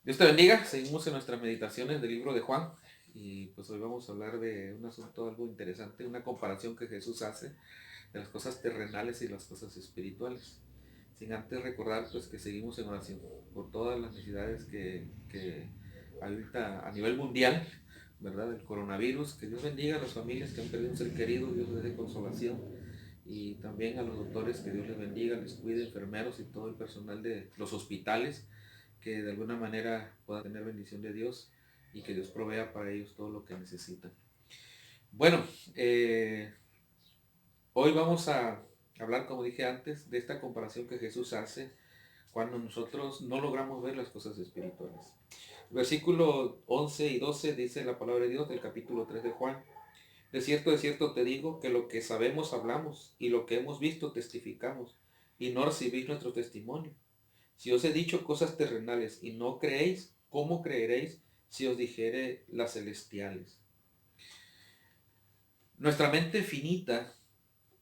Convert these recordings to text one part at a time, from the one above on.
Dios te bendiga, seguimos en nuestras meditaciones del libro de Juan y pues hoy vamos a hablar de un asunto algo interesante, una comparación que Jesús hace de las cosas terrenales y las cosas espirituales. Sin antes recordar pues que seguimos en oración por todas las necesidades que ahorita a nivel mundial, ¿verdad? El coronavirus, que Dios bendiga a las familias que han perdido un ser querido, Dios les dé consolación y también a los doctores que Dios les bendiga, les cuide, enfermeros y todo el personal de los hospitales que de alguna manera puedan tener bendición de Dios y que Dios provea para ellos todo lo que necesitan. Bueno, hoy vamos a hablar, como dije antes, de esta comparación que Jesús hace cuando nosotros no logramos ver las cosas espirituales. Versículo 11 y 12 dice la palabra de Dios del capítulo 3 de Juan. De cierto te digo que lo que sabemos hablamos y lo que hemos visto testificamos y no recibís nuestro testimonio. Si os he dicho cosas terrenales y no creéis, ¿cómo creeréis si os dijere las celestiales? Nuestra mente finita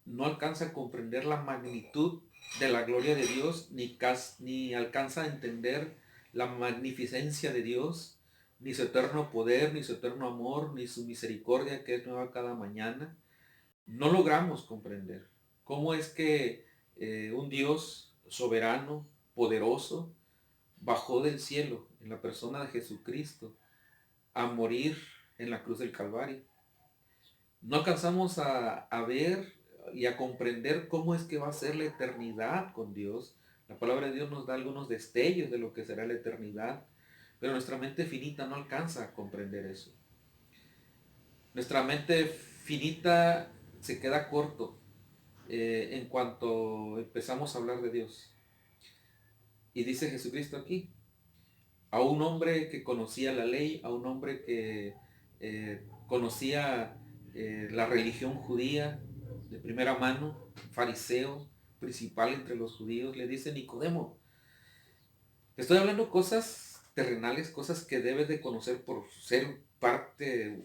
no alcanza a comprender la magnitud de la gloria de Dios, ni alcanza a entender la magnificencia de Dios, ni su eterno poder, ni su eterno amor, ni su misericordia que es nueva cada mañana. No logramos comprender cómo es que un Dios soberano, poderoso, bajó del cielo en la persona de Jesucristo a morir en la cruz del Calvario. No alcanzamos a ver y a comprender cómo es que va a ser la eternidad con Dios. La palabra de Dios nos da algunos destellos de lo que será la eternidad, pero nuestra mente finita no alcanza a comprender eso. Nuestra mente finita se queda corto en cuanto empezamos a hablar de Dios. Y dice Jesucristo aquí, a un hombre que conocía la ley, a un hombre que conocía la religión judía de primera mano, fariseo, principal entre los judíos, le dice Nicodemo, te estoy hablando cosas terrenales, cosas que debes de conocer por ser parte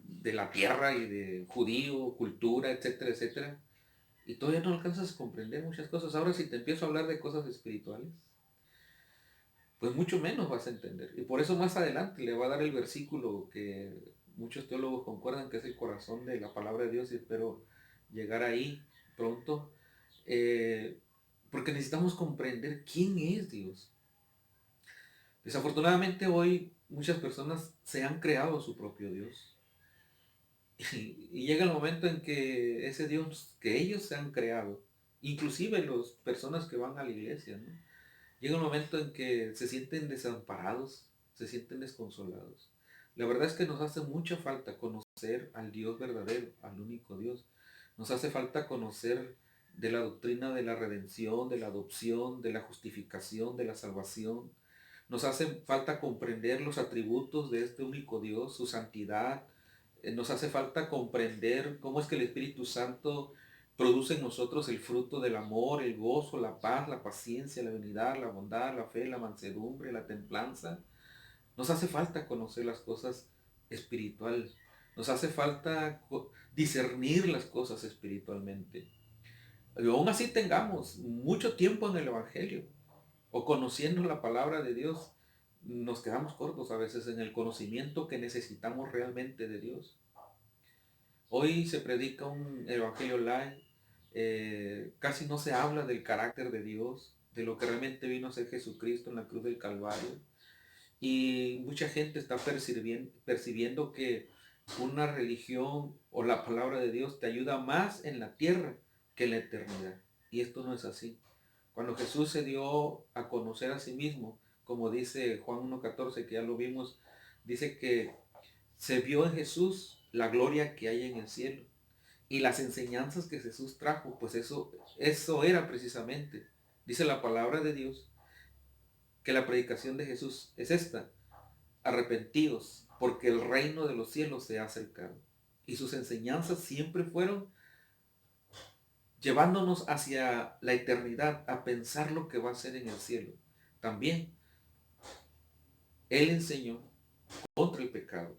de la tierra y de judío, cultura, etcétera, etcétera. Y todavía no alcanzas a comprender muchas cosas. Ahora si te empiezo a hablar de cosas espirituales, pues mucho menos vas a entender. Y por eso más adelante le va a dar el versículo que muchos teólogos concuerdan que es el corazón de la palabra de Dios y espero llegar ahí pronto. eh, Porque necesitamos comprender quién es Dios. Desafortunadamente hoy muchas personas se han creado su propio Dios. Y llega el momento en que ese Dios que ellos se han creado, inclusive las personas que van a la iglesia, ¿no? Llega un momento en que se sienten desamparados, se sienten desconsolados. La verdad es que nos hace mucha falta conocer al Dios verdadero, al único Dios. Nos hace falta conocer de la doctrina de la redención, de la adopción, de la justificación, de la salvación. Nos hace falta comprender los atributos de este único Dios, su santidad. Nos hace falta comprender cómo es que el Espíritu Santo produce en nosotros el fruto del amor, el gozo, la paz, la paciencia, la benignidad, la bondad, la fe, la mansedumbre, la templanza. Nos hace falta conocer las cosas espirituales. Nos hace falta discernir las cosas espiritualmente. Y aún así tengamos mucho tiempo en el Evangelio o conociendo la palabra de Dios, nos quedamos cortos a veces en el conocimiento que necesitamos realmente de Dios. Hoy se predica un evangelio light, casi no se habla del carácter de Dios, de lo que realmente vino a ser Jesucristo en la cruz del Calvario. Y mucha gente está percibiendo que una religión o la palabra de Dios te ayuda más en la tierra que en la eternidad. Y esto no es así. Cuando Jesús se dio a conocer a sí mismo, como dice Juan 1.14, que ya lo vimos, dice que se vio en Jesús la gloria que hay en el cielo. Y las enseñanzas que Jesús trajo, pues eso era precisamente, dice la palabra de Dios, que la predicación de Jesús es esta: arrepentidos, porque el reino de los cielos se ha acercado. Y sus enseñanzas siempre fueron llevándonos hacia la eternidad, a pensar lo que va a ser en el cielo. También Él enseñó contra el pecado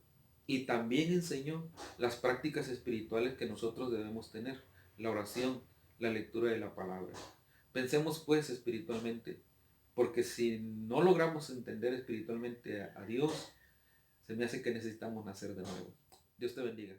y también enseñó las prácticas espirituales que nosotros debemos tener: la oración, la lectura de la palabra. Pensemos pues espiritualmente, Porque si no logramos entender espiritualmente a Dios, se me hace que necesitamos nacer de nuevo. Dios te bendiga.